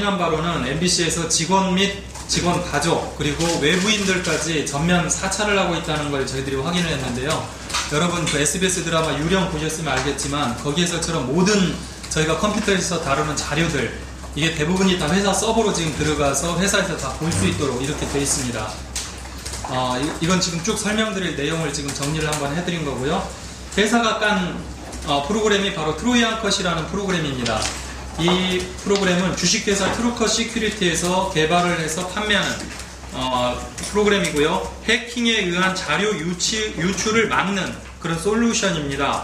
확인한 바로는 MBC에서 직원 및 직원 가족 그리고 외부인들까지 전면 사찰을 하고 있다는 걸 저희들이 확인을 했는데요. 여러분 그 SBS 드라마 유령 보셨으면 알겠지만 거기에서처럼 모든 저희가 컴퓨터에서 다루는 자료들 이게 대부분이 다 회사 서버로 지금 들어가서 회사에서 다 볼 수 있도록 이렇게 되어 있습니다. 이건 지금 쭉 설명드릴 내용을 지금 정리를 한번 해드린 거고요. 회사가 깐 프로그램이 바로 트로이안 컷이라는 프로그램입니다. 이 프로그램은 주식회사 트루컷 시큐리티에서 개발을 해서 판매하는 프로그램이고요. 해킹에 의한 자료 유출을 막는 그런 솔루션입니다.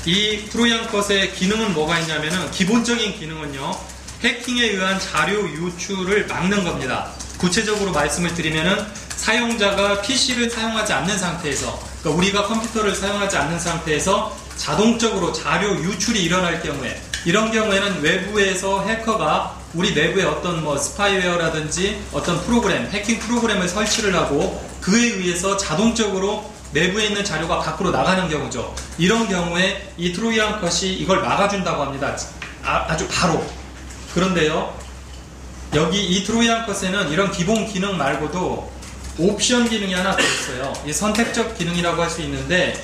이 트로이안 컷의 기능은 뭐가 있냐면은 기본적인 기능은요. 해킹에 의한 자료 유출을 막는 겁니다. 구체적으로 말씀을 드리면은 사용자가 PC를 사용하지 않는 상태에서 그러니까 우리가 컴퓨터를 사용하지 않는 상태에서 자동적으로 자료 유출이 일어날 경우에 이런 경우에는 외부에서 해커가 우리 내부에 어떤 스파이웨어라든지 어떤 프로그램, 해킹 프로그램을 설치를 하고 그에 의해서 자동적으로 내부에 있는 자료가 밖으로 나가는 경우죠. 이런 경우에 이 트로이안 컷이 이걸 막아준다고 합니다. 아주 바로. 그런데요, 여기 이 트로이안 컷에는 이런 기본 기능 말고도 옵션 기능이 하나 더 있어요. 이 선택적 기능이라고 할 수 있는데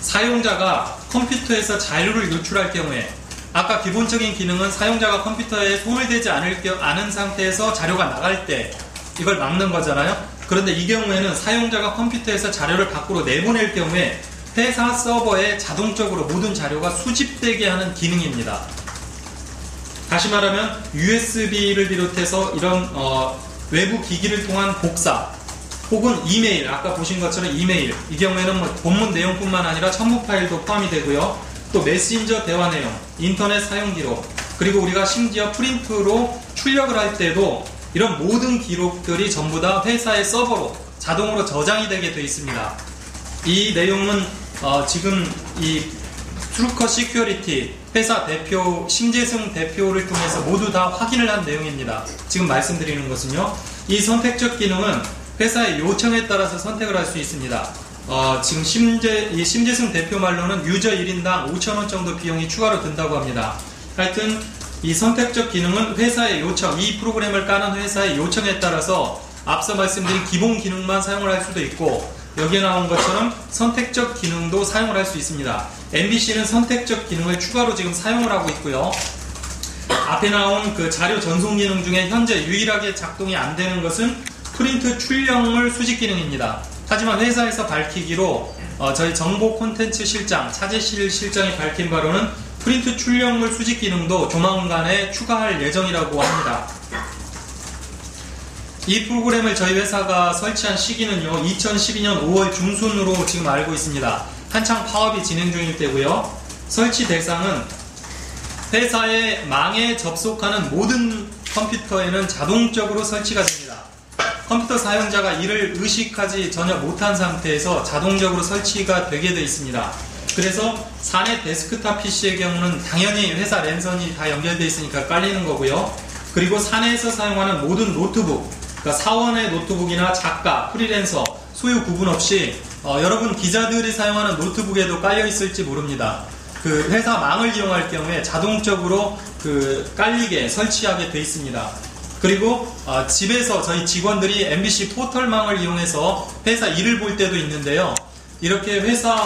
사용자가 컴퓨터에서 자료를 유출할 경우에 아까 기본적인 기능은 사용자가 컴퓨터에 손을 대지 않은 상태에서 자료가 나갈 때 이걸 막는 거잖아요. 그런데 이 경우에는 사용자가 컴퓨터에서 자료를 밖으로 내보낼 경우에 회사 서버에 자동적으로 모든 자료가 수집되게 하는 기능입니다. 다시 말하면 USB를 비롯해서 이런 외부 기기를 통한 복사 혹은 이메일, 아까 보신 것처럼 이메일, 이 경우에는 본문 내용뿐만 아니라 첨부 파일도 포함이 되고요. 또 메신저 대화 내용, 인터넷 사용 기록, 그리고 우리가 심지어 프린트로 출력을 할 때도 이런 모든 기록들이 전부 다 회사의 서버로 자동으로 저장이 되게 되어 있습니다. 이 내용은 지금 이 트루컷 시큐리티 회사 대표 심재승 대표를 통해서 모두 다 확인을 한 내용입니다. 지금 말씀드리는 것은요. 이 선택적 기능은 회사의 요청에 따라서 선택을 할 수 있습니다. 지금 심재승 대표 말로는 유저 1인당 5,000원 정도 비용이 추가로 든다고 합니다. 하여튼 이 선택적 기능은 회사의 요청, 이 프로그램을 까는 회사의 요청에 따라서 앞서 말씀드린 기본 기능만 사용을 할 수도 있고 여기에 나온 것처럼 선택적 기능도 사용을 할 수 있습니다. MBC는 선택적 기능을 추가로 지금 사용을 하고 있고요. 앞에 나온 그 자료 전송 기능 중에 현재 유일하게 작동이 안 되는 것은 프린트 출력물 수집 기능입니다. 하지만 회사에서 밝히기로 저희 정보 콘텐츠 실장, 차재실 실장이 밝힌 바로는 프린트 출력물 수집 기능도 조만간에 추가할 예정이라고 합니다. 이 프로그램을 저희 회사가 설치한 시기는요 2012년 5월 중순으로 지금 알고 있습니다. 한창 파업이 진행 중일 때고요. 설치 대상은 회사의 망에 접속하는 모든 컴퓨터에는 자동적으로 설치가 됩니다. 컴퓨터 사용자가 이를 의식하지 전혀 못한 상태에서 자동적으로 설치가 되게 되어 있습니다. 그래서 사내 데스크탑 PC의 경우는 당연히 회사 랜선이 다 연결되어 있으니까 깔리는 거고요. 그리고 사내에서 사용하는 모든 노트북, 그러니까 사원의 노트북이나 작가, 프리랜서, 소유 구분 없이 여러분 기자들이 사용하는 노트북에도 깔려 있을지 모릅니다. 그 회사 망을 이용할 경우에 자동적으로 깔리게 설치하게 되어 있습니다. 그리고 집에서 저희 직원들이 MBC 포털망을 이용해서 회사 일을 볼 때도 있는데요. 이렇게 회사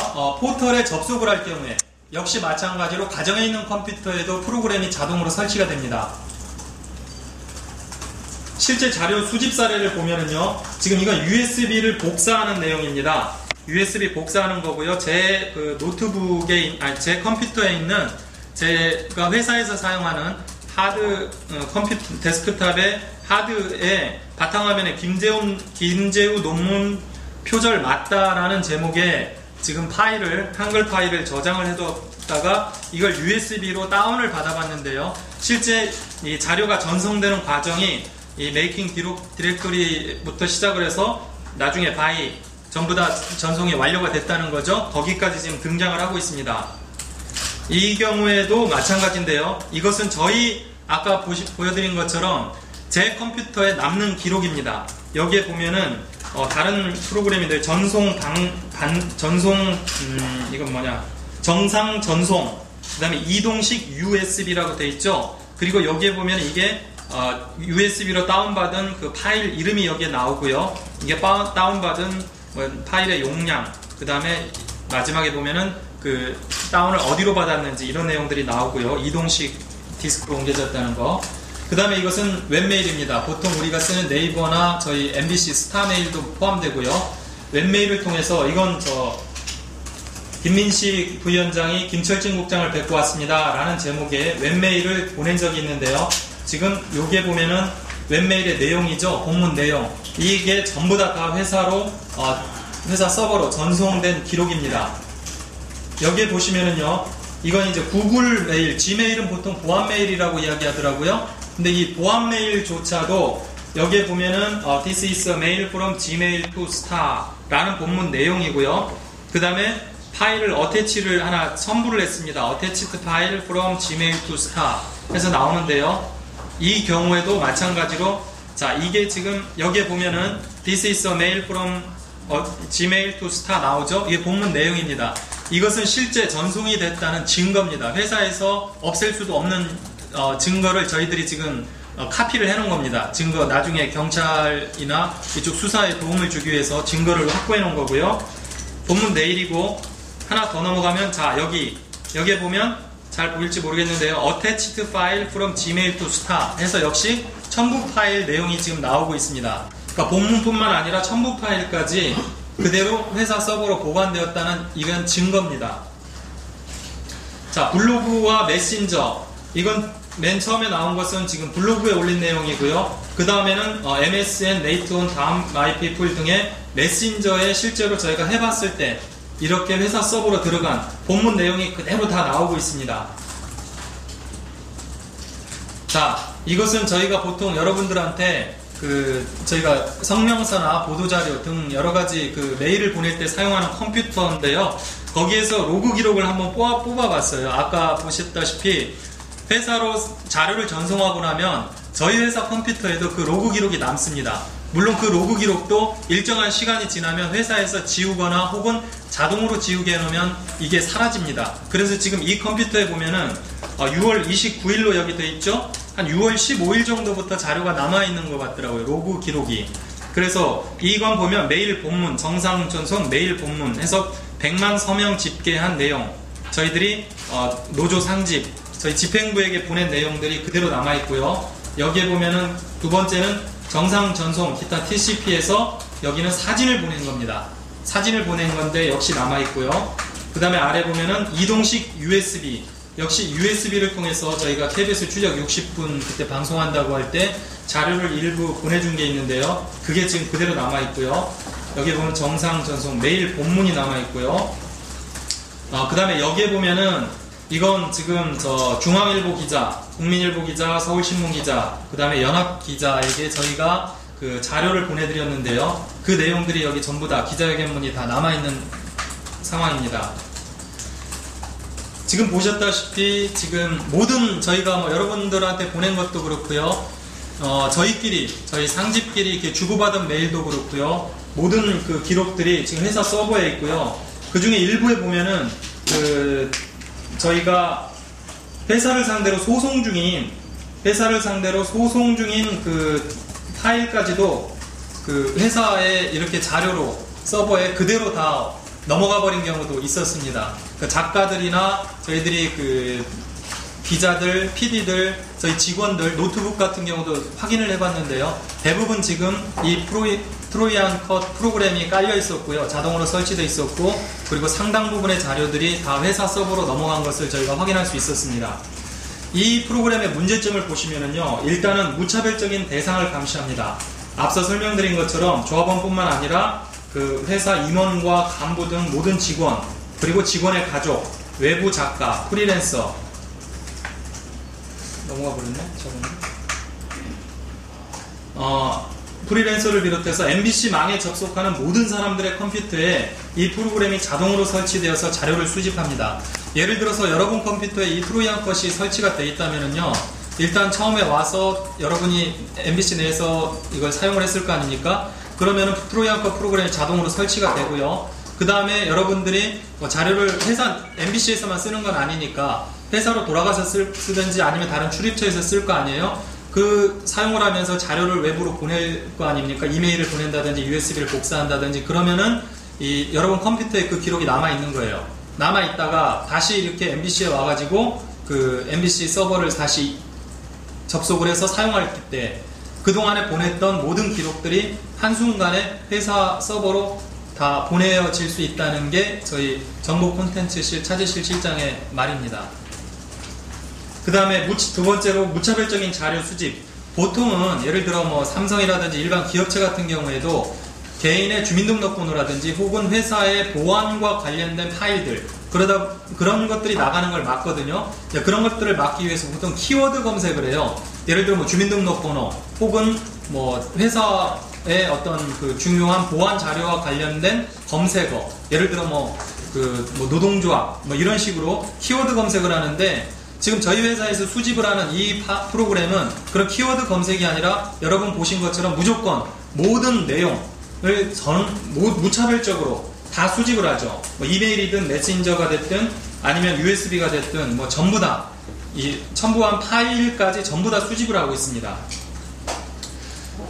포털에 접속을 할 경우에 역시 마찬가지로 가정에 있는 컴퓨터에도 프로그램이 자동으로 설치가 됩니다. 실제 자료 수집 사례를 보면은요, 지금 이건 USB를 복사하는 내용입니다. USB 복사하는 거고요. 제 노트북에, 제 컴퓨터에 있는 제가 회사에서 사용하는 하드 컴퓨터 데스크탑의 하드에 바탕화면에 김재우 논문 표절 맞다라는 제목의 지금 파일을 한글 파일을 저장을 해뒀다가 이걸 USB로 다운을 받아봤는데요. 실제 이 자료가 전송되는 과정이 이 메이킹 디렉토리부터 시작을 해서 나중에 바이 전부 다 전송이 완료가 됐다는 거죠. 거기까지 지금 등장을 하고 있습니다. 이 경우에도 마찬가지인데요. 이것은 저희 아까 보여드린 것처럼 제 컴퓨터에 남는 기록입니다. 여기에 보면은 다른 프로그램인데 정상 전송, 그 다음에 이동식 USB라고 되어 있죠. 그리고 여기에 보면 이게 USB로 다운받은 그 파일 이름이 여기에 나오고요. 이게 다운받은 파일의 용량, 그 다음에 마지막에 보면은 그 다운을 어디로 받았는지 이런 내용들이 나오고요. 이동식 디스크로 옮겨졌다는 거. 그 다음에 이것은 웹메일입니다. 보통 우리가 쓰는 네이버나 저희 MBC 스타메일도 포함되고요. 웹메일을 통해서 이건 김민식 부위원장이 김철진 국장을 뵙고 왔습니다 라는 제목의 웹메일을 보낸 적이 있는데요. 지금 여기에 보면은 웹메일의 내용이죠. 본문 내용. 이게 전부 다 회사로 회사 서버로 전송된 기록입니다. 여기에 보시면은요, 이건 이제 구글 메일, 지메일은 보통 보안 메일이라고 이야기하더라고요. 근데 이 보안 메일조차도 여기에 보면은 This is a mail from Gmail to Star 라는 본문 내용이고요. 그 다음에 파일을 어태치를 하나 첨부를 했습니다. Attached file from Gmail to Star 해서 나오는데요. 이 경우에도 마찬가지로, 자, 이게 지금 여기에 보면은 This is a mail from Gmail to Star 나오죠? 이게 본문 내용입니다. 이것은 실제 전송이 됐다는 증거입니다. 회사에서 없앨 수도 없는 증거를 저희들이 지금 카피를 해놓은 겁니다. 증거, 나중에 경찰이나 이쪽 수사에 도움을 주기 위해서 증거를 확보해 놓은 거고요. 본문 내일이고, 하나 더 넘어가면, 자, 여기에 보면 잘 보일지 모르겠는데요. Attached file from Gmail to Star 해서 역시 첨부 파일 내용이 지금 나오고 있습니다. 그러니까 본문뿐만 아니라 첨부 파일까지 그대로 회사 서버로 보관되었다는 이건 증거입니다. 자, 블로그와 메신저. 이건 맨 처음에 나온 것은 지금 블로그에 올린 내용이고요. 그 다음에는 MSN, 네이트온, 다음 마이피플 등의 메신저에 실제로 저희가 해봤을 때 이렇게 회사 서버로 들어간 본문 내용이 그대로 다 나오고 있습니다. 자, 이것은 저희가 보통 여러분들한테 저희가 성명서나 보도자료 등 여러가지 메일을 보낼 때 사용하는 컴퓨터인데요. 거기에서 로그 기록을 한번 뽑아봤어요. 아까 보셨다시피 회사로 자료를 전송하고 나면 저희 회사 컴퓨터에도 그 로그 기록이 남습니다. 물론 그 로그 기록도 일정한 시간이 지나면 회사에서 지우거나 혹은 자동으로 지우게 해놓으면 이게 사라집니다. 그래서 지금 이 컴퓨터에 보면은 6월 29일로 여기 돼 있죠? 한 6월 15일 정도부터 자료가 남아있는 것 같더라고요. 로그 기록이. 그래서 이건 보면 메일 본문, 정상 전송 메일 본문 해서 100만 서명 집계한 내용, 저희들이 노조 상집, 저희 집행부에게 보낸 내용들이 그대로 남아있고요. 여기에 보면은 두 번째는 정상 전송 기타 TCP에서 여기는 사진을 보낸 겁니다. 사진을 보낸 건데 역시 남아있고요. 그 다음에 아래 보면은 이동식 USB, 역시 USB를 통해서 저희가 KBS 추적 60분 그때 방송한다고 할 때 자료를 일부 보내준 게 있는데요. 그게 지금 그대로 남아있고요. 여기 보면 정상 전송 메일 본문이 남아있고요. 그 다음에 여기에 보면은 이건 지금 중앙일보 기자, 국민일보 기자, 서울신문 기자, 그 다음에 연합 기자에게 저희가 그 자료를 보내드렸는데요. 그 내용들이 여기 전부 다 기자회견문이 다 남아있는 상황입니다. 지금 보셨다시피 지금 모든 저희가 여러분들한테 보낸 것도 그렇고요. 저희 상집끼리 이렇게 주고받은 메일도 그렇고요. 모든 그 기록들이 지금 회사 서버에 있고요. 그 중에 일부에 보면은 저희가 회사를 상대로 소송 중인 그 파일까지도 그 회사에 이렇게 자료로 서버에 그대로 다 넘어가 버린 경우도 있었습니다. 그 작가들이나 저희들이 그 기자들, PD들, 저희 직원들 노트북 같은 경우도 확인을 해봤는데요. 대부분 지금 이 트로이안 컷 프로그램이 깔려 있었고요. 자동으로 설치되어 있었고, 그리고 상당 부분의 자료들이 다 회사 서버로 넘어간 것을 저희가 확인할 수 있었습니다. 이 프로그램의 문제점을 보시면은요, 일단은 무차별적인 대상을 감시합니다. 앞서 설명드린 것처럼 조합원뿐만 아니라 그 회사 임원과 간부 등 모든 직원, 그리고 직원의 가족, 외부 작가, 프리랜서, 넘어가 버렸네. 프리랜서를 비롯해서 MBC망에 접속하는 모든 사람들의 컴퓨터에 이 프로그램이 자동으로 설치되어서 자료를 수집합니다. 예를 들어서 여러분 컴퓨터에 이 트로이안 컷이 설치가 되어 있다면요, 일단 처음에 와서 여러분이 MBC 내에서 이걸 사용을 했을 거 아닙니까? 그러면은 트로이안 컷 프로그램이 자동으로 설치가 되고요. 그 다음에 여러분들이 자료를 회사 MBC에서만 쓰는 건 아니니까 회사로 돌아가서 쓰든지 아니면 다른 출입처에서 쓸 거 아니에요. 그 사용을 하면서 자료를 외부로 보낼 거 아닙니까? 이메일을 보낸다든지 USB를 복사한다든지 그러면은 여러분 컴퓨터에 그 기록이 남아 있는 거예요. 남아 있다가 다시 이렇게 MBC에 와가지고 그 MBC 서버를 다시 접속을 해서 사용할 때 그동안에 보냈던 모든 기록들이 한순간에 회사 서버로 다 보내어질 수 있다는 게 저희 정보 콘텐츠실 차지실 실장의 말입니다. 그 다음에 두 번째로 무차별적인 자료 수집. 보통은 예를 들어 뭐 삼성이라든지 일반 기업체 같은 경우에도 개인의 주민등록번호라든지 혹은 회사의 보안과 관련된 파일들 그런 것들이 나가는 걸 막거든요. 그런 것들을 막기 위해서 보통 키워드 검색을 해요. 예를 들어 뭐 주민등록번호 혹은 뭐 회사의 어떤 그 중요한 보안 자료와 관련된 검색어, 예를 들어 뭐 노동조합 뭐 이런 식으로 키워드 검색을 하는데, 지금 저희 회사에서 수집을 하는 이 프로그램은 그런 키워드 검색이 아니라 여러분 보신 것처럼 무조건 모든 내용을 무차별적으로 다 수집을 하죠. 뭐 이메일이든 메신저가 됐든 아니면 USB가 됐든 뭐 전부 다 이 첨부한 파일까지 전부 다 수집을 하고 있습니다.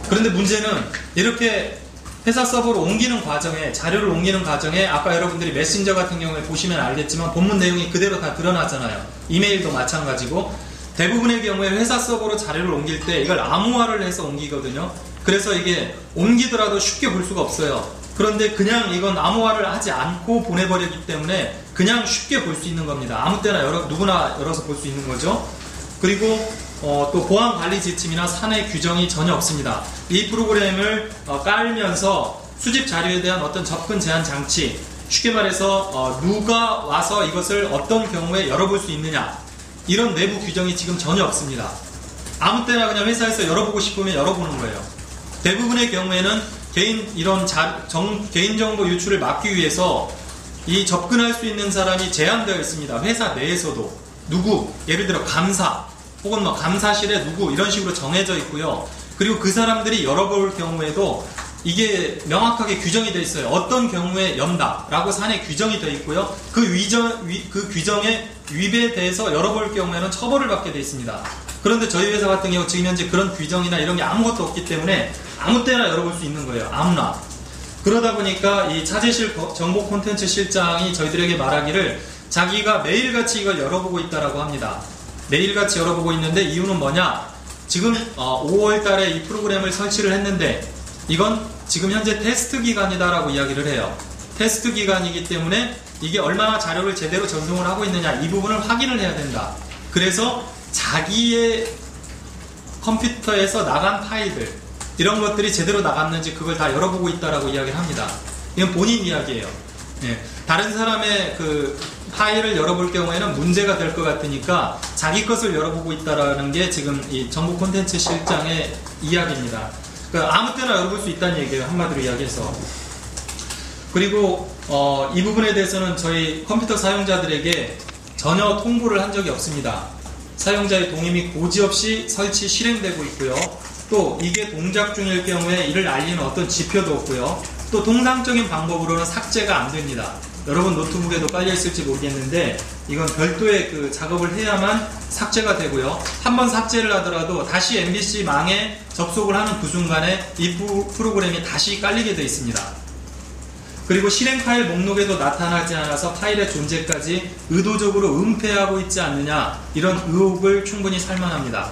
그런데 문제는 이렇게 회사 서버로 옮기는 과정에, 자료를 옮기는 과정에 아까 여러분들이 메신저 같은 경우에 보시면 알겠지만 본문 내용이 그대로 다 드러나잖아요. 이메일도 마찬가지고 대부분의 경우에 회사 서버로 자료를 옮길 때 이걸 암호화를 해서 옮기거든요. 그래서 이게 옮기더라도 쉽게 볼 수가 없어요. 그런데 그냥 이건 암호화를 하지 않고 보내버리기 때문에 그냥 쉽게 볼 수 있는 겁니다. 아무 때나 누구나 열어서 볼 수 있는 거죠. 그리고 또 보안 관리 지침이나 사내 규정이 전혀 없습니다. 이 프로그램을 깔면서 수집 자료에 대한 어떤 접근 제한 장치, 쉽게 말해서 누가 와서 이것을 어떤 경우에 열어볼 수 있느냐, 이런 내부 규정이 지금 전혀 없습니다. 아무 때나 그냥 회사에서 열어보고 싶으면 열어보는 거예요. 대부분의 경우에는 개인정보 유출을 막기 위해서 이 접근할 수 있는 사람이 제한되어 있습니다. 회사 내에서도 누구, 예를 들어 감사 혹은 뭐 감사실에 누구 이런 식으로 정해져 있고요. 그리고 그 사람들이 열어볼 경우에도 이게 명확하게 규정이 되어 있어요. 어떤 경우에 연다라고 사내 규정이 되어 있고요. 그 규정에 위배돼서 열어볼 경우에는 처벌을 받게 되어 있습니다. 그런데 저희 회사 같은 경우 지금 현재 그런 규정이나 이런 게 아무것도 없기 때문에 아무 때나 열어볼 수 있는 거예요. 아무나. 그러다 보니까 이 차지실 정보 콘텐츠 실장이 저희들에게 말하기를 자기가 매일같이 이걸 열어보고 있다라고 합니다. 매일같이 열어보고 있는데 이유는 뭐냐? 지금 5월 달에 이 프로그램을 설치를 했는데 이건 지금 현재 테스트 기간이다라고 이야기를 해요. 테스트 기간이기 때문에 이게 얼마나 자료를 제대로 전송을 하고 있느냐, 이 부분을 확인을 해야 된다. 그래서 자기의 컴퓨터에서 나간 파일들, 이런 것들이 제대로 나갔는지 그걸 다 열어보고 있다라고 이야기를 합니다. 이건 본인 이야기예요. 다른 사람의 그 파일을 열어볼 경우에는 문제가 될 것 같으니까 자기 것을 열어보고 있다라는 게 지금 이 정보 콘텐츠 실장의 이야기입니다. 그러니까 아무 때나 열어볼 수 있다는 얘기예요. 한마디로 이야기해서. 그리고 이 부분에 대해서는 저희 컴퓨터 사용자들에게 전혀 통보를 한 적이 없습니다. 사용자의 동의 및 고지 없이 설치 실행되고 있고요. 또 이게 동작 중일 경우에 이를 알리는 어떤 지표도 없고요. 또 통상적인 방법으로는 삭제가 안 됩니다. 여러분 노트북에도 깔려 있을지 모르겠는데 이건 별도의 그 작업을 해야만 삭제가 되고요. 한번 삭제를 하더라도 다시 MBC망에 접속을 하는 그 순간에 이 프로그램이 다시 깔리게 되어 있습니다. 그리고 실행 파일 목록에도 나타나지 않아서 파일의 존재까지 의도적으로 은폐하고 있지 않느냐, 이런 의혹을 충분히 살만합니다.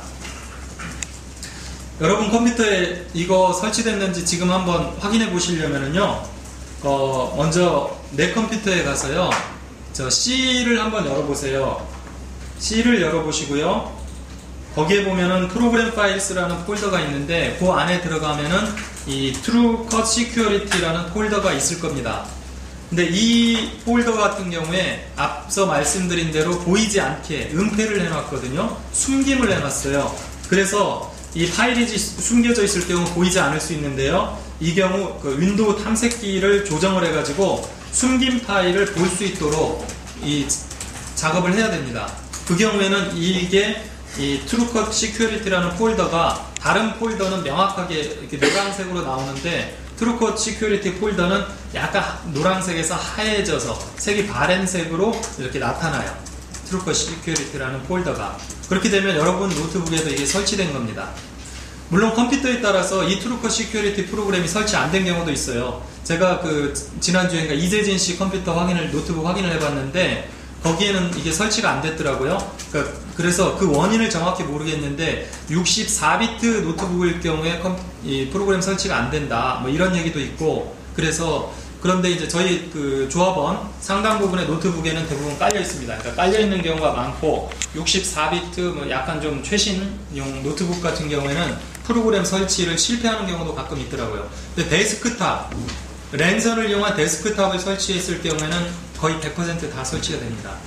여러분 컴퓨터에 이거 설치됐는지 지금 한번 확인해 보시려면요, 먼저 내 컴퓨터에 가서요, C를 한번 열어보세요. C를 열어보시고요. 거기에 보면은 프로그램 파일스라는 폴더가 있는데 그 안에 들어가면은 이 TrueCut Security라는 폴더가 있을 겁니다. 근데 이 폴더 같은 경우에 앞서 말씀드린 대로 보이지 않게 은폐를 해놨거든요. 숨김을 해놨어요. 그래서 이 파일이 숨겨져 있을 경우 보이지 않을 수 있는데요. 이 경우 그 윈도우 탐색기를 조정을 해가지고 숨긴 파일을 볼 수 있도록 이 작업을 해야 됩니다. 그 경우에는 이게 이 TrueCut Security라는 폴더가, 다른 폴더는 명확하게 이렇게 노란색으로 나오는데 TrueCut Security 폴더는 약간 노란색에서 하얘져서 색이 바랜색으로 이렇게 나타나요. 트루커 시큐리티라는 폴더가. 그렇게 되면 여러분 노트북에도 이게 설치된 겁니다. 물론 컴퓨터에 따라서 이 트루커 시큐리티 프로그램이 설치 안 된 경우도 있어요. 제가 지난주에 이재진 씨 컴퓨터 노트북 확인을 해봤는데 거기에는 이게 설치가 안 됐더라고요. 그래서 그 원인을 정확히 모르겠는데 64비트 노트북일 경우에 이 프로그램 설치가 안 된다. 뭐 이런 얘기도 있고. 그래서 그런데 이제 저희 조합원 상당 부분의 노트북에는 대부분 깔려 있습니다. 그러니까 깔려 있는 경우가 많고 64비트 뭐 약간 좀 최신용 노트북 같은 경우에는 프로그램 설치를 실패하는 경우도 가끔 있더라고요. 근데 데스크탑, 랜선을 이용한 데스크탑을 설치했을 경우에는 거의 100% 다 설치가 됩니다.